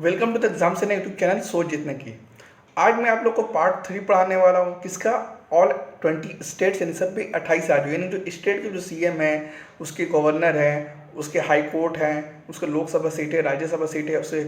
Welcome to the exam से YouTube channel सोच जीतने की। आज मैं आप लोग को पार्ट 3 पढ़ाने वाला हूँ। किसका? ऑल 20 स्टेट्स यानी सब भी 28 राज्यों यानी जो स्टेट के जो सीएम है, उसके गवर्नर हैं, उसके हाई कोर्ट हैं, उसके लोकसभा सीट है, राज्यसभा सीट है, उससे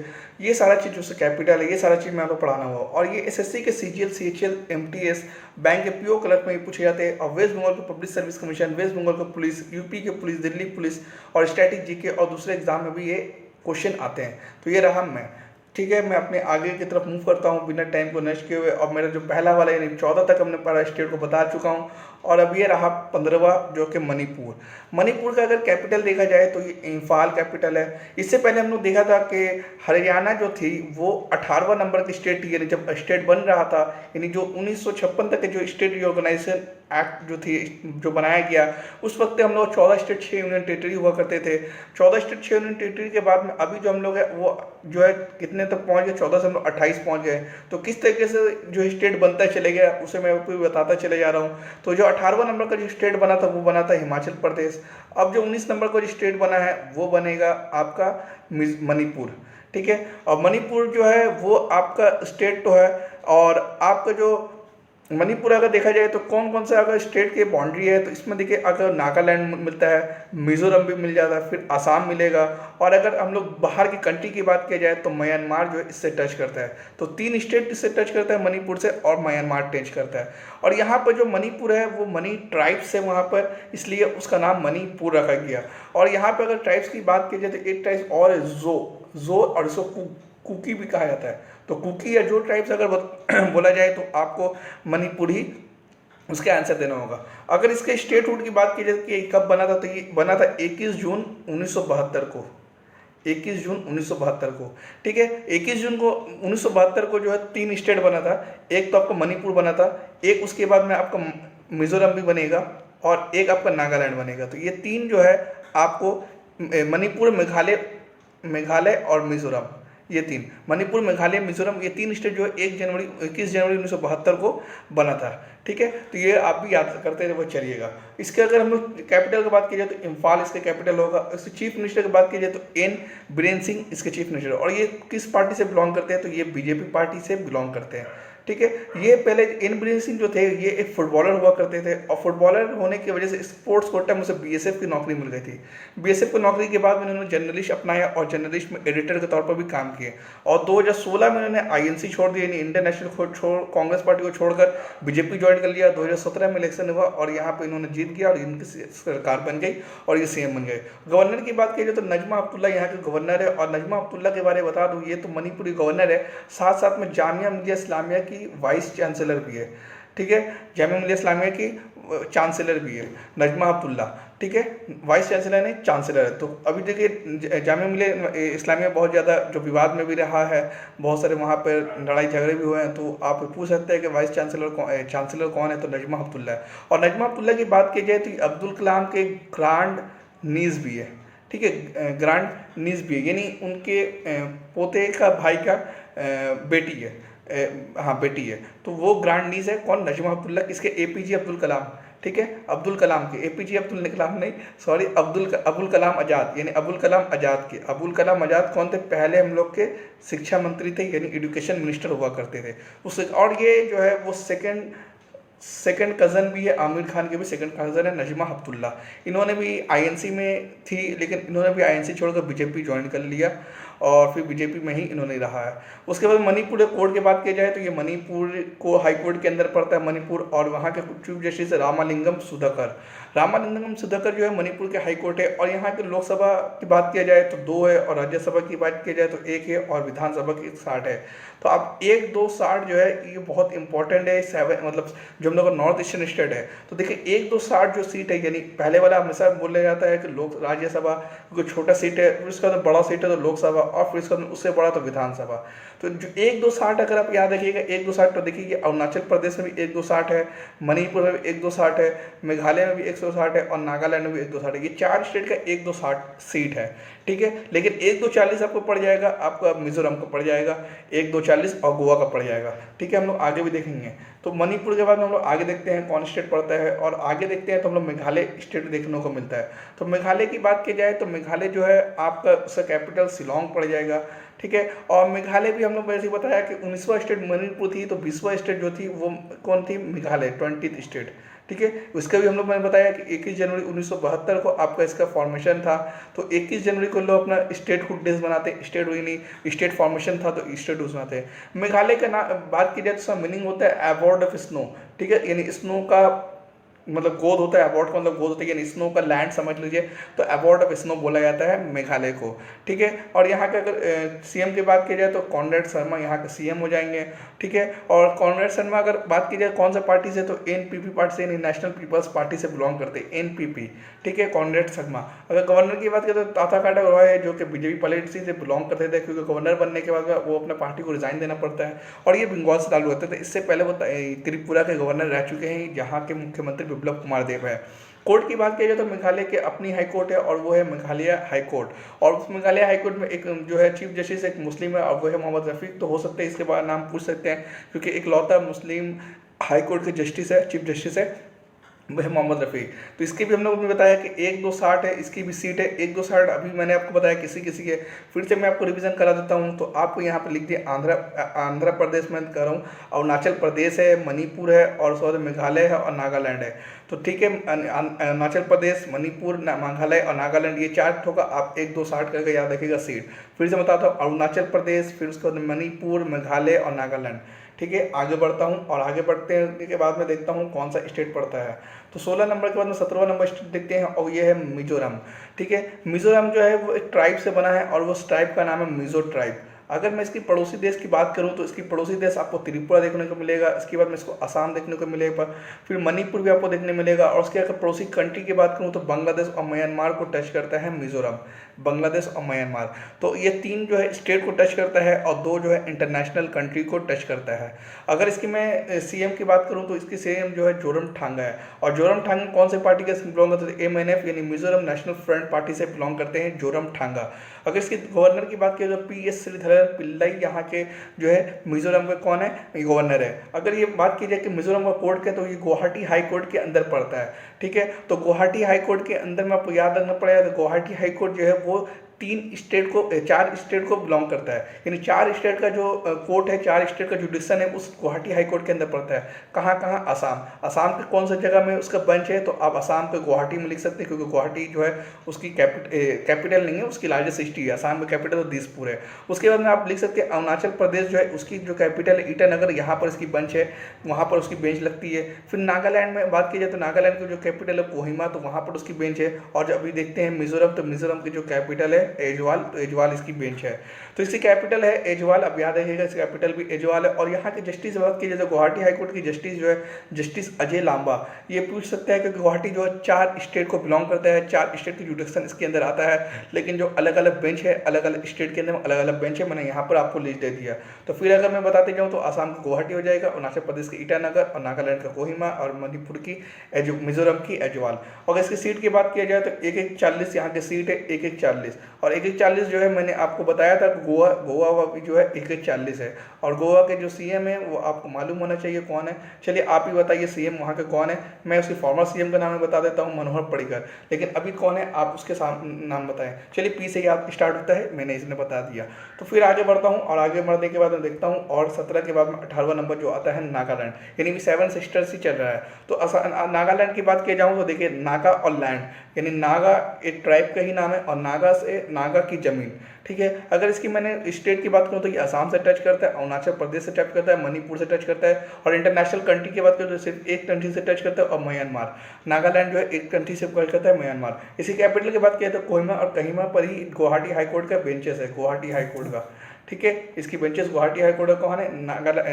ये सारा चीज़ जो उससे कैपिटल है, ये सारा चीज़ मैं आपको पढ़ाना हुआ। और ये एसएससी के सीजीएल, सीएचएल, एमटीएस, बैंक के पीओ क्लर्क में पूछे जाते हैं। और वेस्ट बंगाल के public service commission, West Bengal के पुलिस, यूपी के पुलिस, दिल्ली पुलिस और स्टैटिक जीके और दूसरे एग्जाम में भी ये क्वेश्चन आते हैं। तो ये रहा मैं, ठीक है। मैं अपने आगे की तरफ मूव करता हूँ बिना टाइम को नष्ट किए हुए। और मेरा जो पहला वाला यानी 14 तक हमने पढ़ा स्टेट को बता चुका हूँ। और अब ये रहा 15वां जो कि मणिपुर। मणिपुर का अगर कैपिटल देखा जाए तो ये इम्फाल कैपिटल है। इससे पहले हम लोग देखा था कि हरियाणा जो थी वो 18वां नंबर की स्टेट थी, यानी जब स्टेट बन रहा था, यानी जो 1956 तक के जो स्टेट रिऑर्गेनाइजेशन एक्ट जो थी, जो बनाया गया, उस वक्त हम लोग 14 स्टेट 6 यूनियन टेरिटरी हुआ करते थे। 14 स्टेट 6 यूनियन टेरिटरी के बाद में अभी जो हम लोग है वो जो है कितने तक पहुंच गए? 14 से हम लोग 28 पहुंच गए। तो किस तरीके से जो स्टेट बनता चले गया उसे मैं आपको बताता चले जा रहा हूँ। तो जो 18वां नंबर का जो स्टेट बना था वो बना था हिमाचल प्रदेश। अब जो 19 नंबर का जो स्टेट बना है वो बनेगा आपका मणिपुर, ठीक है। और मणिपुर जो है वो आपका स्टेट तो है। और आपका जो मणिपुर अगर देखा जाए तो कौन कौन सा अगर स्टेट की बाउंड्री है तो इसमें देखिए, अगर नागालैंड मिलता है, मिजोरम भी मिल जाता है, फिर आसाम मिलेगा। और अगर हम लोग बाहर की कंट्री की बात किया जाए तो म्यांमार जो है इससे टच करता है। तो 3 स्टेट इससे टच करता है मणिपुर से, और म्यांमार टच करता है। और यहाँ पर जो मणिपुर है वो मणि ट्राइब्स है वहाँ पर, इसलिए उसका नाम मणिपुर रखा गया। और यहाँ पर अगर ट्राइब्स की बात की जाए तो एक ट्राइब्स और है जो और इसको कुकी भी कहा जाता है। तो कुकी या जो ट्राइब्स अगर बोला जाए तो आपको मणिपुर ही उसका आंसर देना होगा। अगर इसके स्टेट हुड की बात की जाए कि कब बना था, तो ये बना था 21 जून 1972 को। 21 जून 1972 को, ठीक है। 21 जून को 1972 को जो है 3 स्टेट बना था। एक तो आपका मणिपुर बना था, एक उसके बाद में आपका मिजोरम भी बनेगा, और एक आपका नागालैंड बनेगा। तो ये 3 जो है आपको मणिपुर, मेघालय मेघालय और मिजोरम, ये 3 मणिपुर, मेघालय, मिजोरम, ये 3 स्टेट जो है 21 जनवरी 1972 को बना था, ठीक है। तो ये आप भी याद करते हुए चलिएगा। इसके अगर हम लोग कैपिटल की बात की जाए तो इम्फाल इसके कैपिटल होगा। इसके चीफ मिनिस्टर की बात की जाए तो एन बीरेन सिंह इसके चीफ मिनिस्टर। और ये किस पार्टी से बिलोंग करते हैं? तो ये बीजेपी पार्टी से बिलोंग करते हैं, ठीक है। ये पहले एन बीरेन सिंह जो थे ये एक फुटबॉलर हुआ करते थे, और फुटबॉलर होने की वजह से स्पोर्ट्स कोटा में उसे बीएसएफ की नौकरी मिल गई थी। बीएसएफ की नौकरी के बाद में उन्होंने जर्नलिस्ट अपनाया और जर्नलिस्ट में एडिटर के तौर पर भी काम किए। और 2016 में उन्होंने आईएनसी छोड़ दिया, यानी इंडियन नेशनल कांग्रेस पार्टी को छोड़कर बीजेपी ज्वाइन कर लिया। 2017 में इलेक्शन हुआ और यहाँ पे इन्होंने जीत गया और इनकी सरकार बन गई और ये सीएम बन गए। गवर्नर की बात की जाए तो नजमा अब्दुल्ला यहाँ के गवर्नर है। और नजमा अब्दुल्ला के बारे में बता दूँ, ये तो मणिपुरी गवर्नर है, साथ साथ में जामिया मिलिया इस्लामिया की वाइस चांसलर भी है, ठीक है। जामिया मिलिया इस्लामिया की चांसलर भी है नजमा अब्दुल्ला, ठीक है। वाइस चांसलर नहीं, चांसलर है। तो अभी देखिए जामिया मिलिया इस्लामिया बहुत ज़्यादा जो विवाद में भी रहा है, बहुत सारे वहाँ पर लड़ाई झगड़े भी हुए हैं। तो आप पूछ सकते हैं कि वाइस चांसलर कौन है? तो नजमा अब्दुल्ला है। और नजमा अब्दुल्ला की बात की जाए तो अब्दुल कलाम के ग्रांड नीज भी है, ठीक है। ग्रांड नीज भी है, यानी उनके पोते का भाई का बेटी है, हाँ बेटी है। तो वो ग्रांड नीज है कौन? नजमा अब्दुल्ला, किसके? एपीजे अब्दुल कलाम, ठीक है। अब्दुल कलाम के, एपीजे अब्दुल कलाम नहीं, सॉरी, अबुल कलाम आज़ाद, यानी अबुल कलाम आज़ाद के। अबुल कलाम आज़ाद कौन थे? पहले हम लोग के शिक्षा मंत्री थे, यानी एजुकेशन मिनिस्टर हुआ करते थे उससे। और ये जो है वो सेकंड कज़न भी है, आमिर खान के भी सेकंड कज़न है नजमा अब्दुल्ला। इन्होंने भी आईएनसी में थी, लेकिन इन्होंने भी आईएनसी छोड़कर बीजेपी ज्वाइन कर लिया और फिर बीजेपी में ही इन्होंने रहा है। उसके बाद मणिपुर कोर्ट की बात की जाए तो ये मणिपुर को हाई कोर्ट के अंदर पड़ता है मणिपुर। और वहाँ के चीफ जस्टिस रामालिंगम सुधाकर जो है मणिपुर के हाई कोर्ट है। और यहाँ के लोकसभा की बात किया जाए तो 2 है, और राज्यसभा की बात की जाए तो 1 है, और विधानसभा की 60 है। तो अब 1, 2, 60 जो है ये बहुत इंपॉर्टेंट है। 7 मतलब जो हम लोग का नॉर्थ ईस्टर्न स्टेट है, तो देखिए 1, 2, 60 जो सीट है, यानी पहले वाला हमेशा बोला जाता है कि लोक राज्यसभा क्योंकि छोटा सीट है, फिर उसके बाद बड़ा सीट है तो लोकसभा, और फिर उससे बड़ा तो विधानसभा। तो जो 1, 2, 60 अगर आप याद रखिएगा, 1, 2, 60 तो देखिए अरुणाचल प्रदेश में भी 1, 2, 60 है, मणिपुर में भी 1, 2, 60 है, मेघालय में भी 160 है, और नागालैंड में भी 1, 2, 60 है। ये 4 स्टेट का 1, 2, 60 सीट है, ठीक है। लेकिन 1, 2, 40 आपको पड़ जाएगा, आपका मिजोरम को पड़ जाएगा, 1, 2, 40 और गोवा का पड़ जाएगा, ठीक है। हम लोग आगे भी देखेंगे। तो मणिपुर के बाद में हम लोग आगे देखते हैं कौन स्टेट पड़ता है, और आगे देखते हैं तो हम लोग मेघालय स्टेट देखने को मिलता है। तो मेघालय की बात की जाए तो मेघालय जो है आपका उसका कैपिटल शिलोंग पड़ जाएगा। ठीक है। और मेघालय भी हम लोग वैसे ही बताया कि 19वां स्टेट मणिपुर थी, तो 20वां स्टेट जो थी वो कौन थी, मेघालय, 20th स्टेट, ठीक है। उसका भी हम लोग मैंने बताया कि 21 जनवरी 1972 को आपका इसका फॉर्मेशन था। तो 21 जनवरी को लोग अपना स्टेट हुड डेज मनाते हैं, स्टेट हुई नहीं, स्टेट फॉर्मेशन था तो स्टेट हुड मनाते हैं। मेघालय का ना बात की जाए तो उसका मीनिंग होता है अबॉर्ड ऑफ स्नो, ठीक है, यानी स्नो का मतलब गोद होता है, अबॉर्ड का मतलब गोद होता है, यानी स्नो का लैंड समझ लीजिए, तो अबॉर्ड ऑफ स्नो बोला जाता है मेघालय को, ठीक है। और यहाँ के अगर सीएम की बात की जाए तो कॉनरेड शर्मा यहाँ के सीएम हो जाएंगे, ठीक है। और कॉनरेड शर्मा अगर बात की जाए कौन सा पार्टी से, तो एनपीपी पार्टी से, नेशनल पीपल्स पार्टी से बिलोंग करते हैं, एनपीपी, ठीक है, कॉनरेड शर्मा। अगर गवर्नर की बात करें तो ताता काटा रॉय है, जो कि बीजेपी पॉलिटिक्स से बिलोंग करते थे, क्योंकि गवर्नर बनने के बाद वो अपने पार्टी को रिजाइन देना पड़ता है, और ये बंगाल से ताल्लुक रखते थे। इससे पहले वो त्रिपुरा के गवर्नर रह चुके हैं, जहाँ के मुख्यमंत्री बिप्लब कुमार देव है। कोर्ट की बात की जाए तो मेघालय के अपनी हाई कोर्ट है, और वो है मेघालय हाई कोर्ट। और उस मेघालय हाई कोर्ट में एक जो है चीफ जस्टिस एक मुस्लिम है, और वो है मोहम्मद रफीक। तो हो सकता है इसके बाद नाम पूछ सकते हैं, क्योंकि एक लौता मुस्लिम हाई कोर्ट के जस्टिस है, चीफ जस्टिस है, वह है मोहम्मद रफ़ी। तो इसकी भी हम लोगों ने बताया कि 1-2-60 है, इसकी भी सीट है 1-2-60। अभी मैंने आपको बताया किसी किसी के, फिर से मैं आपको रिवीजन करा देता हूँ। तो आपको यहाँ पर लिख दिए आंध्र प्रदेश में कर रहा हूँ, अरुणाचल प्रदेश है, मणिपुर है, और उसके बाद मेघालय है और नागालैंड है। तो ठीक है, अरुणाचल प्रदेश, मणिपुर, मेघालय और नागालैंड, ये 4 ठोका आप 1-2-60 करके याद रखिएगा सीट। फिर से बताता हूँ, अरुणाचल प्रदेश, फिर उसके बाद मणिपुर, मेघालय और नागालैंड, ठीक है। आगे बढ़ता हूँ, और आगे बढ़ते के बाद में देखता हूँ कौन सा स्टेट पड़ता है। तो 16 नंबर के बाद में 17वां नंबर स्टेट देखते हैं, और ये है मिजोरम, ठीक है। मिजोरम जो है वो एक ट्राइब से बना है, और वो ट्राइब का नाम है मिजो ट्राइब। अगर मैं इसकी पड़ोसी देश की बात करूं तो इसकी पड़ोसी देश आपको त्रिपुरा देखने को मिलेगा, इसके बाद में इसको असम देखने को मिलेगा, फिर मणिपुर भी आपको देखने मिलेगा। और उसके अगर पड़ोसी कंट्री की बात करूं तो बांग्लादेश और म्यांमार को टच करता है मिजोरम, बांग्लादेश और म्यांमार। तो ये 3 जो है स्टेट को टच करता है, और 2 जो है इंटरनेशनल कंट्री को टच करता है। अगर इसकी मैं सीएम की बात करूं तो इसकी सीएम जो है जोरमथांगा है, और जोरमथांगा कौन से पार्टी के बिलोंग करते हैं, एमएनएफ यानी मिजोरम नेशनल फ्रंट पार्टी से बिलोंग करते हैं जोरमथांगा। अगर इसके गवर्नर की बात करें तो पीएस श्रीधरन पिल्लाई यहाँ के जो है मिजोरम के कौन है, गवर्नर है। अगर ये बात की जाए कि मिजोरम का कोर्ट क्या, तो ये गुवाहाटी हाई कोर्ट के अंदर पड़ता है, ठीक है। तो गुवाहाटी हाई कोर्ट के अंदर में आपको याद रखना पड़ेगा कि गुवाहाटी हाई कोर्ट जो है वो 4 स्टेट को बिलोंग करता है, यानी 4 स्टेट का जो कोर्ट है, 4 स्टेट का जुडिक्शन है उस गुवाहाटी हाई कोर्ट के अंदर पड़ता है। कहाँ कहाँ, असम के कौन सा जगह में उसका बेंच है, तो आप असम के गुवाहाटी में लिख सकते हैं, क्योंकि गुवाहाटी जो है उसकी कैपिटल नहीं है, उसकी लार्जेस्ट सिटी है। असम में कैपिटल तो दिसपुर है। उसके बाद में आप लिख सकते हैं अरुणाचल प्रदेश जो है उसकी जो कैपिटल है ईटानगर, यहाँ पर इसकी बेंच है, वहाँ पर उसकी बेंच लगती है। फिर नागालैंड में बात की जाए तो नागालैंड की जो कैपिटल है कोहिमा, तो वहाँ पर उसकी बेंच है। और जो अभी देखते हैं मिजोरम, तो मिजोरम की जो कैपिटल है एजवाल, तो एजवाल इसकी बेंच है। तो इसकी कैपिटल है एजवाल, अब याद रखिएगा इसकी कैपिटल भी एजवाल है। और यहाँ के जस्टिस बात की जाए तो गुवाहाटी हाईकोर्ट की जस्टिस जो है जस्टिस अजय लांबा, ये पूछ सकते हैं कि गुवाहाटी जो है 4 स्टेट को बिलोंग करता है, 4 स्टेट की जुडिक्शन इसके अंदर आता है, लेकिन जो अलग अलग बेंच है, अलग अलग स्टेट के अंदर अलग अलग बेंच है, मैंने यहाँ पर आपको लिस्ट दे दिया। तो फिर अगर मैं बताते जाऊँ तो असम का गुवाहाटी हो जाएगा, अरुणाचल प्रदेश की ईटानगर, और नागालैंड का कोहिमा, और मणिपुर की मिजोरम की एजवाल। अगर इसकी सीट की बात किया जाए तो 1-1-40 यहाँ की सीट है, 1-1-40। और 1-1-40 जो है मैंने आपको बताया था गोवा भी जो है 1-1-40 है। और गोवा के जो सीएम है वो आपको मालूम होना चाहिए कौन है। चलिए आप ही बताइए सीएम वहाँ के कौन है। मैं उसके फॉर्मर सीएम का नाम बता देता हूँ, मनोहर पर्रिकर। लेकिन अभी कौन है आप उसके नाम बताएं। चलिए पी से याद स्टार्ट होता है, मैंने इसने बता दिया। तो फिर आगे बढ़ता हूँ, और आगे बढ़ने के बाद मैं देखता हूँ, और 17 के बाद में 18वां नंबर जो आता है नागालैंड, यानी कि 7 सिस्टर्स ही चल रहा है। तो नागालैंड की बात किया जाऊँ तो देखिए नागा और लैंड, यानी नागा एक ट्राइब का ही नाम है, और नागा से नागा की जमीन, ठीक है। अगर इसकी मैंने स्टेट की बात करूँ तो ये असम से टच करता है, अरुणाचल प्रदेश से टच करता है, मणिपुर से टच करता है। और इंटरनेशनल कंट्री की बात करूँ तो सिर्फ एक कंट्री से टच करता है, और म्यांमार। नागालैंड जो है एक कंट्री से टच करता है, म्यांमार। इसी कैपिटल की बात किया तो कोहिमा, और कोहिमा पर ही गुवाहाटी हाईकोर्ट का बेंचेस है, गुवाहाटी हाईकोर्ट का, ठीक है। इसकी बेंचेस गुवाहाटी हाईकोर्ट का कौन है,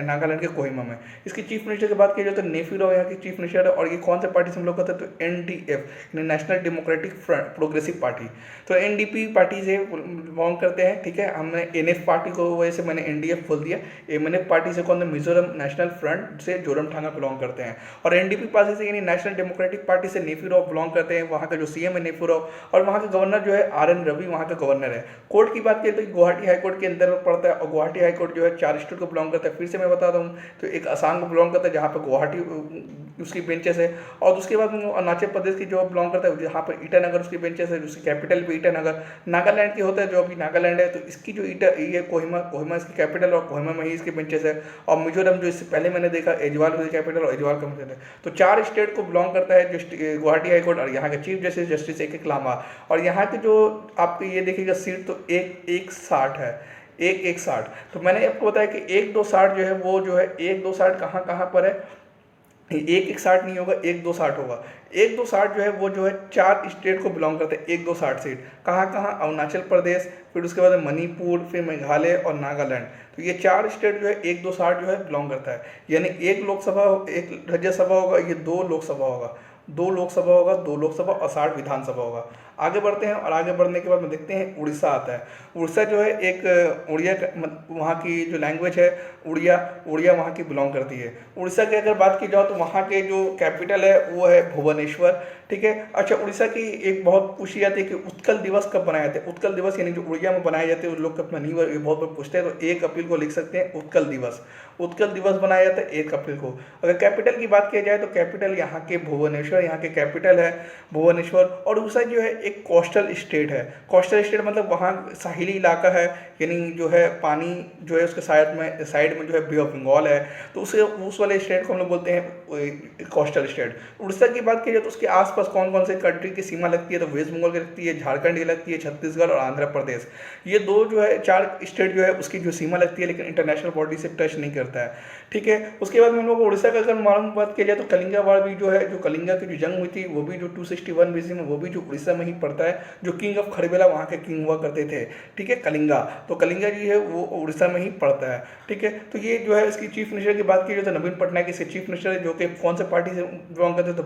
नागालैंड के कोहिमा में। इसकी चीफ मिनिस्टर की बात की जाए तो नेफ्यू राव यहाँ की चीफ मिनिस्टर है, और ये कौन से पार्टी से हम लोग कहते हैं, तो एनडीएफ यानी national democratic front progressive party. तो एनडीपी पार्टी से बिलोंग करते हैं, ठीक है। हमने एनएफ पार्टी को वजह से मैंने एनडीएफ बोल दिया। एमएनएफ पार्टी से कौन है, मिजोरम नेशनल फ्रंट से जोरमथांगा बिलोंग करते हैं। और एनडीपी पार्टी से यानी नेशनल डेमोक्रेटिक पार्टी से नेफ्यू राव बिलोंग करते हैं, वहाँ का जो सीएम है नेफ्यू राव। और वहाँ के गवर्नर जो है आर एन रवि वहाँ का गवर्नर है। कोर्ट की बात करें तो गुवाहाटी हाईकोर्ट के अंदर पड़ता है, और गुवाहाटी हाई कोर्ट जो है 4 स्टेट को बिलोंग करता है। फिर से मैं बताता हूँ, तो एक असम को बिलोंग करता है जहाँ पर गुवाहाटी उसकी बेंचेस है, और उसके बाद अरुणाचल प्रदेश की जो बिलोंग करता है जहाँ पर ईटानगर उसकी बेंचेस है, जिसकी कैपिटल भी ईटानगर। नागालैंड की होता है जो अभी नागालैंड है, तो इसकी जो ये कोहिमा इसकी कैपिटल, और कोहिमा में ही इसकी बेंचेस है। और मिजोरम जो इससे पहले मैंने देखा एजवाल उसकी कैपिटल, और एजवाल का बेंचेस है। तो 4 स्टेट को बिलोंग करता है जो गुवाहाटी हाई कोर्ट, और यहाँ के चीफ जस्टिस एक लामा। और यहाँ की जो आपको ये देखिएगा सीट तो एक 60 है, एक 60। तो मैंने आपको बताया कि 1-2-60 जो है वो जो है 1-2-60 कहाँ कहाँ पर है, 1-1-60 नहीं होगा, 1-2-60 होगा। 1-2-60 जो है वो जो है 4 स्टेट को बिलोंग करते हैं, 1-2-60 सीट। कहाँ कहाँ, अरुणाचल प्रदेश, फिर उसके बाद मणिपुर, फिर मेघालय और नागालैंड। तो ये 4 स्टेट जो है 1-2-60 जो है बिलोंग करता है। यानी एक लोकसभा, एक राज्यसभा होगा, ये 2 लोकसभा होगा, 2 लोकसभा होगा, 2 लोकसभा और 60 विधानसभा होगा। आगे बढ़ते हैं, और आगे बढ़ने के बाद में देखते हैं उड़ीसा आता है। उड़ीसा जो है एक उड़िया वहाँ की जो लैंग्वेज है उड़िया वहाँ की बिलोंग करती है। उड़ीसा की अगर बात की जाए तो वहाँ के जो कैपिटल है वो है भुवनेश्वर, ठीक है। अच्छा, उड़ीसा की एक बहुत पूछी जाती है कि उत्कल दिवस कब मनाए जाते हैं। उत्कल दिवस यानी जो उड़िया में बनाए जाते हैं, उन लोग अपना नहीं बहुत बार पूछते हैं, तो 1 अप्रैल को लिख सकते हैं उत्कल दिवस। उत्कल दिवस बनाया जाता है 1 अप्रैल को। अगर कैपिटल की बात की जाए तो कैपिटल यहाँ के भुवनेश्वर, यहाँ के कैपिटल है भुवनेश्वर। और उड़ीसा जो है एक कोस्टल स्टेट है। कोस्टल स्टेट मतलब वहाँ साहिली इलाका है, यानी जो है पानी जो है उसके साइड में जो है बे ऑफ बंगाल है, तो उस वाले स्टेट को हम लोग बोलते हैं कोस्टल स्टेट। उड़ीसा की बात की जाए तो उसके आसपास कौन कौन से कंट्री की सीमा लगती है, तो वेस्ट बंगाल की लगती है, झारखंड की लगती है, छत्तीसगढ़ और आंध्र प्रदेश। ये 2 जो है 4 स्टेट जो है उसकी जो सीमा लगती है, लेकिन इंटरनेशनल बॉडी से टच नहीं करता है, ठीक है। उसके बाद में हम लोग उड़ीसा का अगर मालूम बात किया जाए तो कलिंगा वार भी जो है, जो कलिंगा की जो जंग हुई थी वो भी जो 261 BC में, वो भी जो उड़ीसा में ही पड़ता है। जो किंग ऑफ खरबेला वहाँ के किंग हुआ करते थे, ठीक है, कलिंगा। तो कलिंगा जी है वो उड़ीसा में ही पड़ता है, ठीक है। तो ये जो है इसकी चीफ मिनिस्टर की बात की जाए तो नवीन पटनायक इसके चीफ मिनिस्टर है, जो कि कौन से पार्टी से बिलोंग करते हैं, तो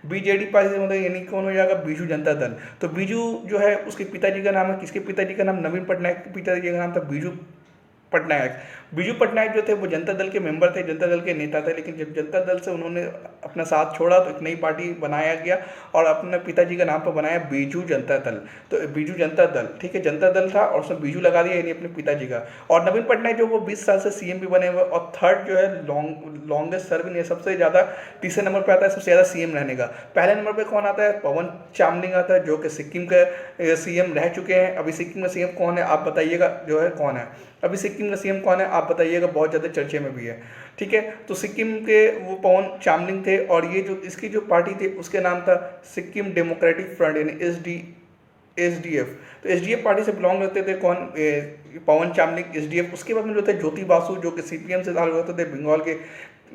बीजेडी पार्टी से, मतलब यानी कौन हो जाएगा, बीजू जनता दल। तो बीजू जो है उसके पिताजी का नाम है, किसके पिताजी का नाम, नवीन पटनायक के पिताजी का नाम था बीजू पटनायक। बीजू पटनायक जो थे वो जनता दल के मेंबर थे, जनता दल के नेता थे, लेकिन जब जनता दल से उन्होंने अपना साथ छोड़ा तो एक नई पार्टी बनाया गया और अपने पिताजी का नाम पर बनाया बीजू जनता दल। तो बीजू जनता दल, ठीक है, जनता दल था और उसमें बीजू लगा दिया, यानी अपने पिताजी का। और नवीन पटनायक जो वो 20 साल से सीएम भी बने हुए, और थर्ड जो है लॉन्गेस्ट सर्विंग है, सबसे ज़्यादा तीसरे नंबर पर आता है सबसे ज़्यादा सीएम रहने का। पहले नंबर पर कौन आता है, पवन चामलिंग आता है, जो कि सिक्किम के सीएम रह चुके हैं। अभी सिक्किम का सीएम कौन है आप बताइएगा, जो है कौन है अभी सिक्किम का सीएम कौन है आप बताइएगा, बहुत ज़्यादा चर्चे में भी है, ठीक है। तो सिक्किम के वो पवन चामलिंग थे, और ये जो इसकी जो पार्टी थी उसके नाम था सिक्किम डेमोक्रेटिक फ्रंट, यानी एसडीएफ। तो एसडीएफ पार्टी से बिलोंग करते थे कौन, पवन चामलिंग, एसडीएफ। उसके बाद में जो थे ज्योति बासु, जो कि सीपीएम से ताल्लुक रखते थे, बंगाल के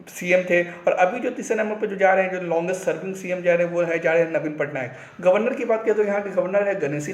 सीएम थे। और अभी जो तीसरे नंबर पर जो जा रहे हैं, जो लॉन्गेस्ट सर्विंग सीएम जा रहे हैं, वो जा रहे हैं नवीन पटनायक। गवर्नर की बात करें तो यहाँ के गवर्नर है गणेशी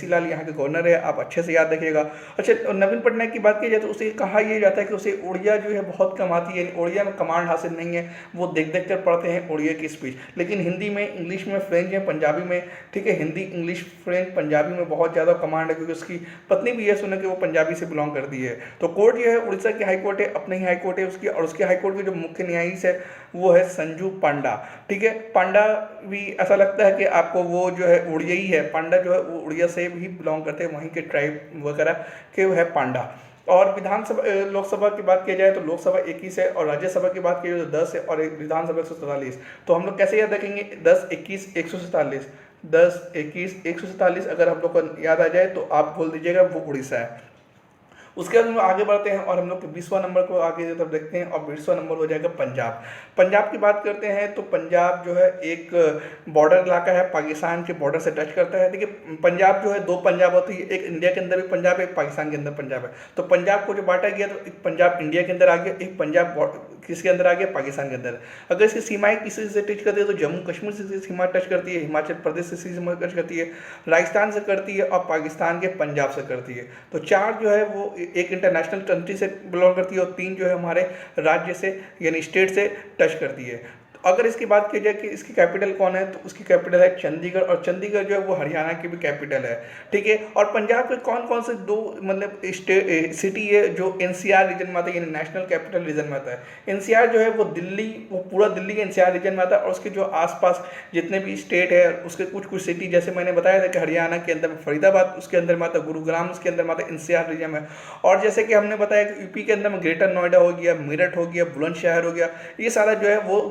लाल यहाँ के गवर्नर है, आप अच्छे से याद रखिएगा। अच्छा, नवीन पटनायक की बात की जाए तो उसे कहा यह जाता है कि उसे उड़िया जो है बहुत कम आती है, उड़िया में कमांड हासिल नहीं है, वो देख कर पढ़ते हैं उड़िया की स्पीच, लेकिन हिंदी में, इंग्लिश में, फ्रेंच में, पंजाबी में, ठीक है, हिंदी, इंग्लिश, फ्रेंच, पंजाबी में बहुत ज़्यादा कमांड है, क्योंकि उसकी पत्नी भी ये सुना कि वो पंजाबी से बिलोंग करती है। तो कोर्ट जो है उड़ीसा की हाई कोर्ट है, अपने ही हाई कोर्ट है उसकी, और उसके हाई कोर्ट के जो मुख्य न्यायाधीश है वो है संजू पांडा, ठीक है। पांडा भी ऐसा लगता है कि आपको वो जो है उड़िया ही है, पांडा जो है वो उड़िया से भी बिलोंग करते हैं, वहीं के ट्राइब वगैरह के वो है पांडा। और विधानसभा, लोकसभा की बात की जाए तो लोकसभा 21 है, और राज्यसभा की बात की जाए तो 10 है, और विधानसभा 147। तो हम लोग कैसे याद रखेंगे, 10, 21, 147, 10, 21, 147 अगर हम लोग को याद आ जाए तो आप बोल दीजिएगा वो उड़ीसा है। उसके बाद हम लोग आगे बढ़ते हैं और हम लोग 20वां नंबर को आगे तरफ देखते हैं, और 20वां नंबर हो जाएगा पंजाब। पंजाब की बात करते हैं तो पंजाब जो है एक बॉर्डर इलाका है, पाकिस्तान के बॉर्डर से टच करता है। देखिए पंजाब जो है 2 पंजाब होती है, एक इंडिया के अंदर भी पंजाब है, एक पाकिस्तान के अंदर पंजाब है। तो पंजाब को जो बांटा गया तो एक पंजाब इंडिया के अंदर आ गया, एक पंजाब किसके अंदर आ गया, पाकिस्तान के अंदर। अगर इसकी सीमाएं किसी से टच करती है तो जम्मू कश्मीर से सीमा टच करती है, हिमाचल प्रदेश से सीमा टच करती है, राजस्थान से करती है, और पाकिस्तान के पंजाब से करती है। तो 4 जो है वो एक इंटरनेशनल कंट्री से बिलोंग करती है, और 3 जो है हमारे राज्य से यानी स्टेट से टच करती है। अगर इसकी बात की जाए कि इसकी कैपिटल कौन है, तो उसकी कैपिटल है चंडीगढ़, और चंडीगढ़ जो है वो हरियाणा की भी कैपिटल है, ठीक है। और पंजाब के कौन कौन से दो मतलब सिटी है जो एनसीआर रीजन में आता है, यानी नेशनल कैपिटल रीजन में आता है। एनसीआर जो है वो दिल्ली, वो पूरा दिल्ली एनसीआर रीजन में आता है, और उसके जो आसपास जितने भी स्टेट है उसके कुछ कुछ सिटी, जैसे मैंने बताया था कि हरियाणा के अंदर फरीदाबाद उसके अंदर में आता है, गुरुग्राम उसके अंदर में आता है, एनसीआर रीजन में। और जैसे कि हमने बताया कि यूपी के अंदर में ग्रेटर नोएडा हो गया, मेरठ हो गया, बुलंदशहर हो गया, ये सारा जो है वो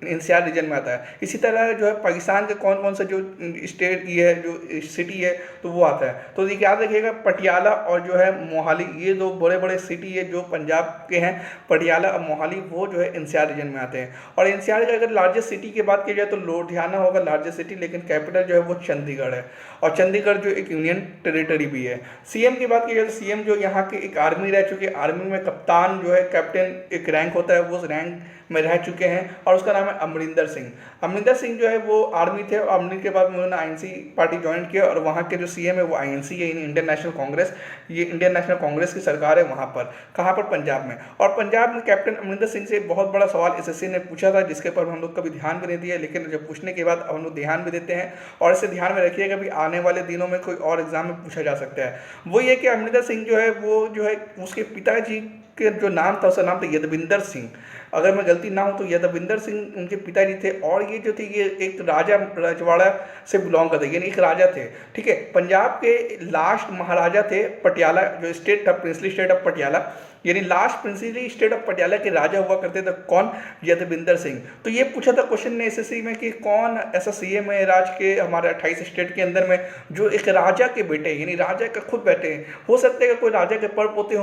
एनसीआर रीजन में आता है। इसी तरह जो है पाकिस्तान के कौन कौन सा जो स्टेट ये है, जो सिटी है, तो वो आता है। तो ये याद रखिएगा, पटियाला और जो है मोहाली, ये दो बड़े बड़े सिटी है जो पंजाब के हैं, पटियाला और मोहाली, वो जो है एनसीआर रीजन में आते हैं। और एनसीआर का अगर लार्जेस्ट सिटी की बात की जाए तो लुधियाना होगा लार्जेस्ट सिटी, लेकिन कैपिटल जो है वो चंडीगढ़ है, और चंडीगढ़ जो एक यूनियन टेरिटरी भी है। सीएम की बात की जाए तो सीएम जो यहाँ के एक आर्मी रह चुके, आर्मी में कप्तान जो है, कैप्टन एक रैंक होता है, वो उस रैंक में रह चुके हैं, और उसका नाम है अमरिंदर सिंह। अमरिंदर सिंह जो है वो आर्मी थे, और आर्मी के बाद उन्होंने आईएनसी पार्टी ज्वाइन किया, और वहाँ के जो सीएम है वो आईएनसी है, इंडियन नेशनल कांग्रेस, ये इंडियन नेशनल कांग्रेस की सरकार है वहाँ पर। कहाँ पर? पंजाब में। और पंजाब में कैप्टन अमरिंदर सिंह से बहुत बड़ा सवाल एसएससी ने पूछा था, जिसके पर हम लोग कभी ध्यान भी नहीं दिया, लेकिन जब पूछने के बाद हम लोग ध्यान भी देते हैं, और इसे ध्यान में रखिएगा भी आने वाले दिनों में कोई और एग्जाम में पूछा जा सकता है। वो ये कि अमरिंदर सिंह जो है वो जो है उसके पिताजी के जो नाम था, उसका नाम था यदविंदर सिंह, अगर मैं गलती ना हो तो यदविंदर सिंह उनके पिताजी थे। और ये जो थे ये एक राजा रजवाड़ा से बिलोंग करते, यानी एक राजा थे, ठीक है। पंजाब के लास्ट महाराजा थे, पटियाला जो स्टेट था, प्रिंसली स्टेट ऑफ पटियाला, यानी last princely state of Patiala के राजा हुआ करते थे, कौन? यदविंदर सिंह। तो ये पूछा था क्वेश्चन ने एसएससी में कि कौन ऐसा सीएम है राज्य के हमारे 28 स्टेट के अंदर में जो एक राजा के बेटे, यानी राजा का खुद बेटे हैं। हो सकता है कि कोई राजा के पड़ पोते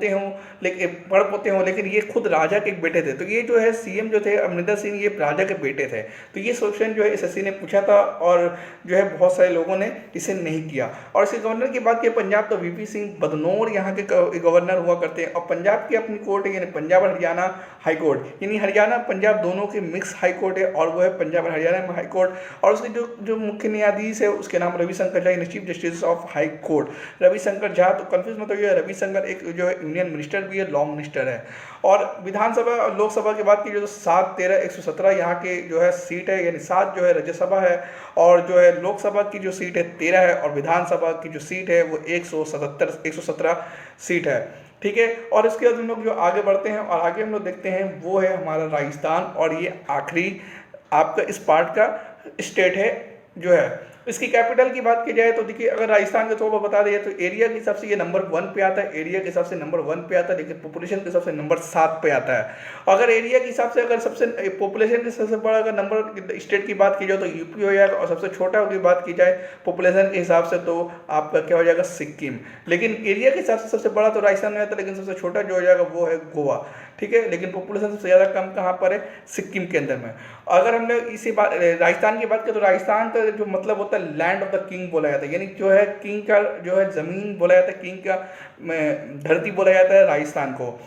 हों, लेकिन पड़ पोते हों, लेकिन ये खुद राजा के बेटे थे। तो ये जो है सीएम जो थे अमरिंदर सिंह, ये राजा के बेटे थे। तो ये क्वेश्चन जो है एसएससी ने पूछा था, और जो है बहुत सारे लोगों ने इसे नहीं किया। और इसके गवर्नर की बात की पंजाब, तो वीपी सिंह बदनौर यहाँ के गवर्नर हुआ करते हैं। और पंजाब की अपनी कोर्ट है, यानी पंजाब और हरियाणा हाई कोर्ट, यानी हरियाणा पंजाब दोनों के मिक्स हाई कोर्ट है, और वो है पंजाब और हरियाणा में हाई कोर्ट। और उसके जो मुख्य न्यायाधीश है उसके नाम रविशंकर झा, यानी chief justice of high court Ravishankar Jha. तो कंफ्यूज मत होइए, रविशंकर एक जो है यूनियन मिनिस्टर भी है, लॉ मिनिस्टर है। और विधानसभा और लोकसभा की बात की जो 7, 13, 117 यहाँ के जो है सीट है, यानी 7 जो है राज्यसभा है, और जो है लोकसभा की जो सीट है 13 है, और विधानसभा की जो सीट है वो 117 सीट है, ठीक है। और इसके बाद हम लोग जो आगे बढ़ते हैं, और आगे हम लोग देखते हैं वो है हमारा राजस्थान, और ये आखिरी आपका इस पार्ट का स्टेट है जो है। इसकी कैपिटल की बात की जाए तो देखिए, अगर राजस्थान के थोड़ा बता दिए तो एरिया के हिसाब से ये नंबर 1 पे आता है, एरिया के हिसाब से नंबर 1 पे आता है, लेकिन पॉपुलेशन के हिसाब से नंबर 7 पे आता है। अगर एरिया के हिसाब से, अगर सबसे पॉपुलेशन के सबसे बड़ा अगर नंबर स्टेट की बात की जाए तो यूपी हो जाएगा, और सबसे छोटा की बात की जाए पॉपुलेशन के हिसाब से तो आपका क्या हो जाएगा? सिक्किम। लेकिन एरिया के हिसाब से सबसे बड़ा तो राजस्थान में आता है, लेकिन सबसे छोटा जो हो जाएगा वो है गोवा, ठीक है। लेकिन पॉपुलेशन सबसे ज़्यादा कम कहाँ पर है? सिक्किम के अंदर में। अगर हमने इसी बात राजस्थान की बात करें तो राजस्थान का जो मतलब होता है लैंड ऑफ द किंग बोला जाता है, यानी जो है किंग का जो है ज़मीन बोला जाता है, किंग का धरती बोला जाता है राजस्थान को।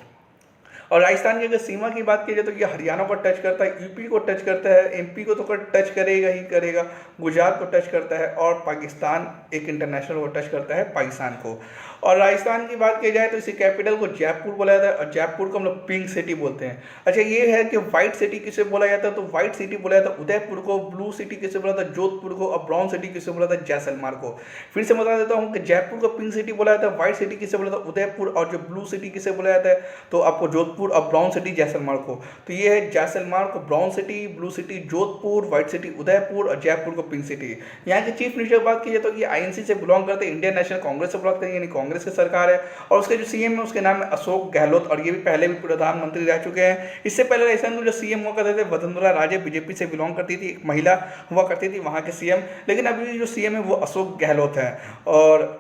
और राजस्थान की अगर सीमा की बात की जाए तो ये हरियाणा को टच करता है, यूपी को टच करता है, एमपी को तो टच करेगा ही करेगा, गुजरात को टच करता है, और पाकिस्तान एक इंटरनेशनल को टच करता है, पाकिस्तान को। और राजस्थान की बात की जाए तो इसी कैपिटल को जयपुर बोला जाता है, और जयपुर को हम लोग पिंक सिटी बोलते हैं। अच्छा, ये है कि व्हाइट सिटी किसे बोला जाता है, तो व्हाइट सिटी बोला जाता है उदयपुर को, ब्लू सिटी किसे बोला जाता है? जोधपुर को, और ब्राउन सिटी किसे बोला जाता है? जैसलमेर को। फिर से बता देता हूँ कि जयपुर को पिंक सिटी बोला जाता है, व्हाइट सिटी किसे बोला जाता है? उदयपुर। और जो ब्लू सिटी किसे बोला जाता है तो आपको जोधपुर, और ब्राउन सिटी जैसलमेर को। तो ये है जैसलमेर को brown city, blue city Jodhpur, white city Udaipur, और जयपुर को पिंक सिटी। यहाँ के चीफ मिनिस्टर की बात की जाए तो ये आईएनसी से बिलोंग करते हैं, इंडियन नेशनल कांग्रेस से बिलोंग करते हैं, यानी कांग्रेस की सरकार है। और उसके जो सीएम है उसके नाम है अशोक गहलोत, और ये भी पहले भी प्रधानमंत्री रह चुके हैं। इससे पहले राजस्थान में जो सीएम हुआ करते थे वसुंधरा राजे, बीजेपी से बिलोंग करती थी, एक महिला हुआ करती थी वहाँ के सीएम। लेकिन अभी जो सीएम है वो अशोक गहलोत है। और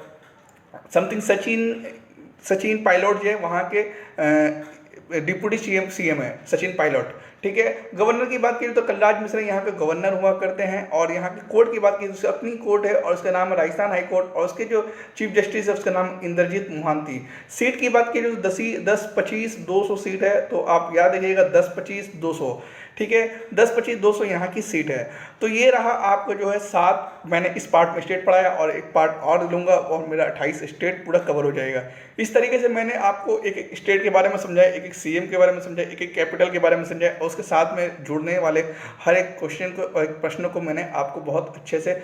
समथिंग सचिन पायलट जो है वहाँ के डिप्टी सीएम है, सचिन पायलट, ठीक है। गवर्नर की बात करें तो कलराज मिश्रा यहाँ के गवर्नर हुआ करते हैं। और यहाँ की कोर्ट की बात की तो अपनी कोर्ट है, और उसका नाम है राजस्थान हाई कोर्ट, और उसके जो चीफ जस्टिस है उसका नाम इंद्रजीत मोहंती। सीट की बात की जो 10, 25, 200 सीट है, तो आप याद रखिएगा 10, 25, 200, ठीक है। 10, 25, 200 यहाँ की सीट है। तो ये रहा आपका जो है 7, मैंने इस पार्ट में स्टेट पढ़ाया, और एक पार्ट और लूँगा और मेरा 28 स्टेट पूरा कवर हो जाएगा। इस तरीके से मैंने आपको एक एक स्टेट के बारे में समझाया, एक एक सीएम के बारे में समझाया, एक एक कैपिटल के बारे में समझाया, और उसके साथ में जुड़ने वाले हर एक क्वेश्चन को और एक प्रश्न को मैंने आपको बहुत अच्छे से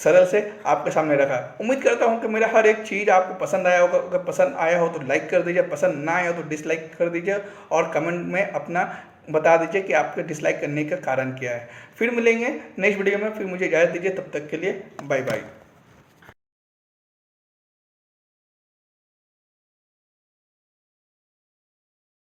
सरल से आपके सामने रखा है। उम्मीद करता हूँ कि मेरा हर एक चीज़ आपको पसंद आया होगा। अगर पसंद आया हो तो लाइक कर दीजिए, पसंद ना आया हो तो डिसलाइक कर दीजिए और कमेंट में अपना बता दीजिए कि आपके डिसलाइक करने का कारण क्या है। फिर मिलेंगे नेक्स्ट वीडियो में, फिर मुझे इजाज़त दीजिए, तब तक के लिए बाय बाय।